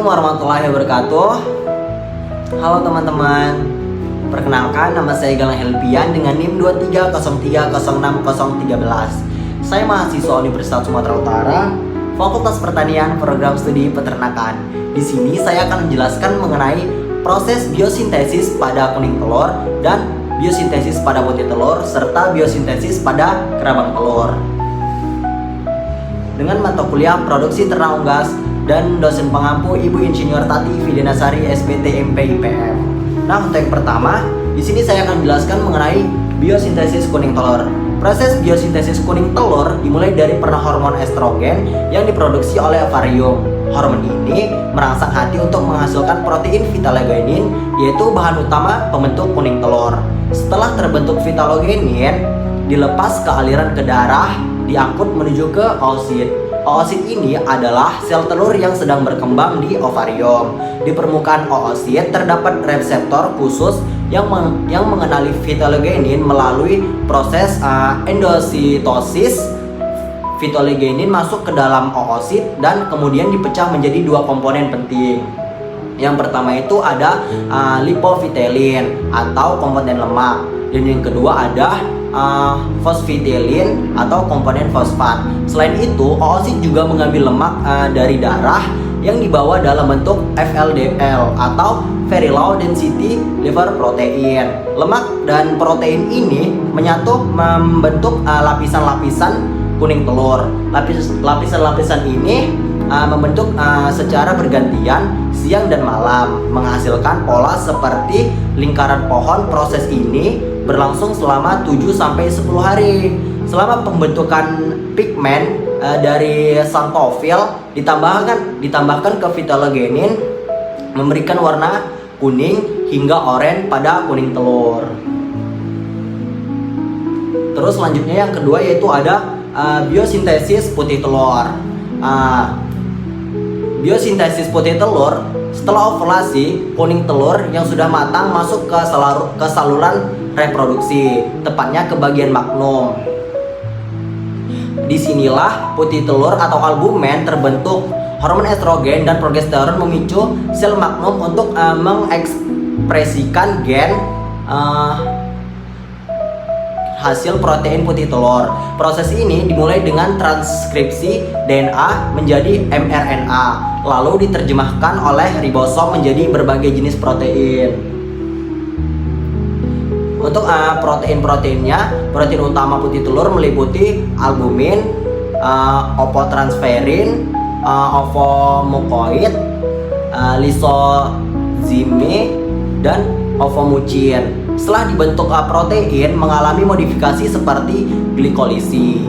warahmatullahi wabarakatuh. Halo teman-teman, perkenalkan nama saya Galang Helpian dengan NIM 2303060013. Saya mahasiswa Universitas Sumatera Utara, Fakultas Pertanian, Program Studi Peternakan. Di sini saya akan menjelaskan mengenai proses biosintesis pada kuning telur dan biosintesis pada putih telur serta biosintesis pada kerabang telur. Dengan mata kuliah Produksi Ternak Unggas dan dosen pengampu Ibu Insinyur Tati Fidenasari SPT MP IPM. Nah, untuk yang pertama, di sini saya akan menjelaskan mengenai biosintesis kuning telur. Proses biosintesis kuning telur dimulai dari pernah hormon estrogen yang diproduksi oleh ovarium. Hormon ini merangsang hati untuk menghasilkan protein vitalogenin, yaitu bahan utama pembentuk kuning telur. Setelah terbentuk vitalogenin, dilepas ke aliran ke darah, diangkut menuju ke oosit. Oosit ini adalah sel telur yang sedang berkembang di ovarium. Di permukaan oosit terdapat reseptor khusus yang mengenali vitalogenin melalui proses endositosis. Vitalogenin masuk ke dalam oosit dan kemudian dipecah menjadi dua komponen penting. Yang pertama itu ada lipofitelin atau komponen lemak, dan yang kedua ada fosfitelin atau komponen fosfat. Selain itu, oosit juga mengambil lemak dari darah yang dibawa dalam bentuk VLDL atau Very Low Density Liver Protein. Lemak dan protein ini menyatu membentuk lapisan-lapisan kuning telur. Lapisan-lapisan ini membentuk secara bergantian siang dan malam, menghasilkan pola seperti lingkaran pohon. Proses ini berlangsung selama 7-10 hari. Selama pembentukan pigmen dari xanthofil ditambahkan ke vitalogenin, memberikan warna kuning hingga oranye pada kuning telur. Terus selanjutnya yang kedua yaitu ada biosintesis putih telur. Biosintesis putih telur, setelah ovulasi, kuning telur yang sudah matang masuk ke saluran reproduksi, tepatnya ke bagian magnum. Disinilah putih telur atau albumen terbentuk. Hormon estrogen dan progesteron memicu sel magnum untuk mengekspresikan gen hasil protein putih telur. Proses ini dimulai dengan transkripsi DNA menjadi mRNA, lalu diterjemahkan oleh ribosom menjadi berbagai jenis protein. Untuk protein-proteinnya, protein utama putih telur meliputi albumin, ovotransferin, ovomucoid, lisozime, dan ovomucin. Setelah dibentuk protein mengalami modifikasi seperti glikolisi,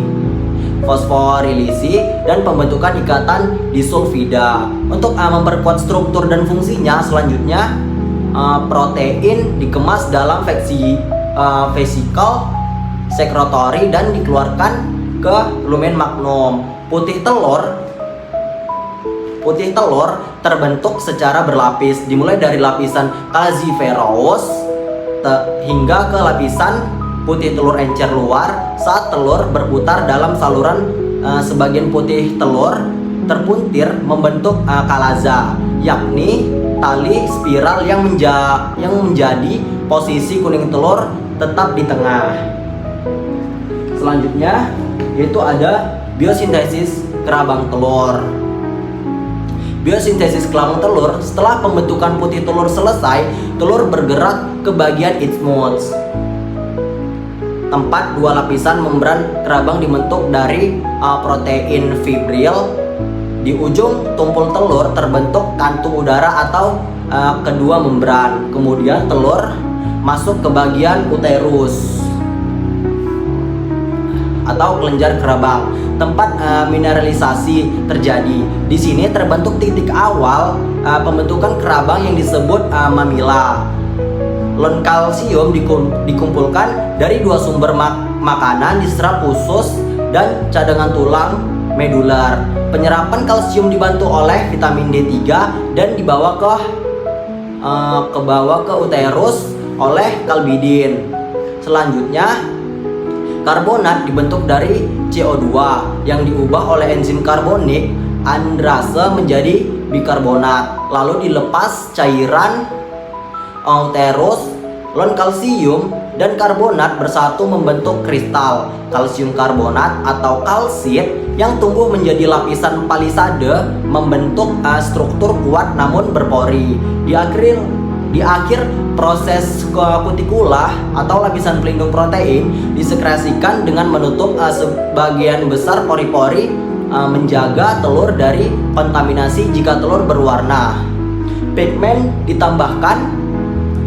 fosforilisi, dan pembentukan ikatan disulfida. Untuk memperkuat struktur dan fungsinya, selanjutnya protein dikemas dalam vesicle sekretori dan dikeluarkan ke lumen magnum. Putih telur terbentuk secara berlapis, dimulai dari lapisan calciferous hingga ke lapisan putih telur encer luar. Saat telur berputar dalam saluran, sebagian putih telur terpuntir membentuk kalaza, yakni tali spiral yang menjadi posisi kuning telur tetap di tengah. Selanjutnya yaitu ada biosintesis kerabang telur. Biosintesis kerabang telur, setelah pembentukan putih telur selesai, telur bergerak ke bagian isthmus, tempat dua lapisan membran kerabang dibentuk dari protein fibril. Di ujung tumpul telur terbentuk kantung udara atau kedua membran. Kemudian telur masuk ke bagian uterus atau kelenjar kerabang, tempat mineralisasi terjadi. Di sini terbentuk titik awal pembentukan kerabang yang disebut mamila. Ion kalsium dikumpulkan dari dua sumber makanan diserap usus dan cadangan tulang medular. Penyerapan kalsium dibantu oleh vitamin D3 dan dibawa ke uterus oleh kalbidin. Selanjutnya, karbonat dibentuk dari CO2 yang diubah oleh enzim karbonik andrase menjadi bikarbonat, lalu dilepas cairan euterus, lon kalsium dan karbonat bersatu membentuk kristal kalsium karbonat atau kalsit yang tumbuh menjadi lapisan palisade membentuk struktur kuat namun berpori. Di akhir proses kutikula atau lapisan pelindung protein disekresikan dengan menutup sebagian besar pori-pori, menjaga telur dari kontaminasi jika telur berwarna. Pigmen ditambahkan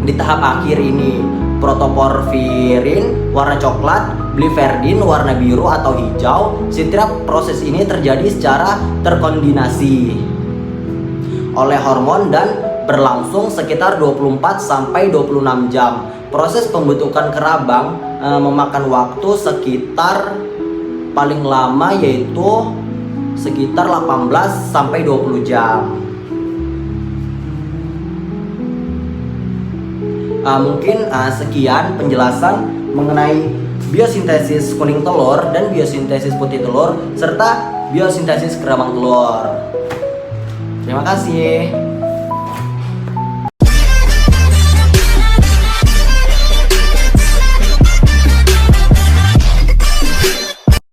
di tahap akhir ini. Protoporfirin warna coklat, biliverdin warna biru atau hijau. Setiap proses ini terjadi secara terkoordinasi oleh hormon dan berlangsung sekitar 24 sampai 26 jam. Proses pembentukan kerabang memakan waktu sekitar paling lama yaitu sekitar 18 sampai 20 jam. Mungkin sekian penjelasan mengenai biosintesis kuning telur dan biosintesis putih telur serta biosintesis kerabang telur. Terima kasih.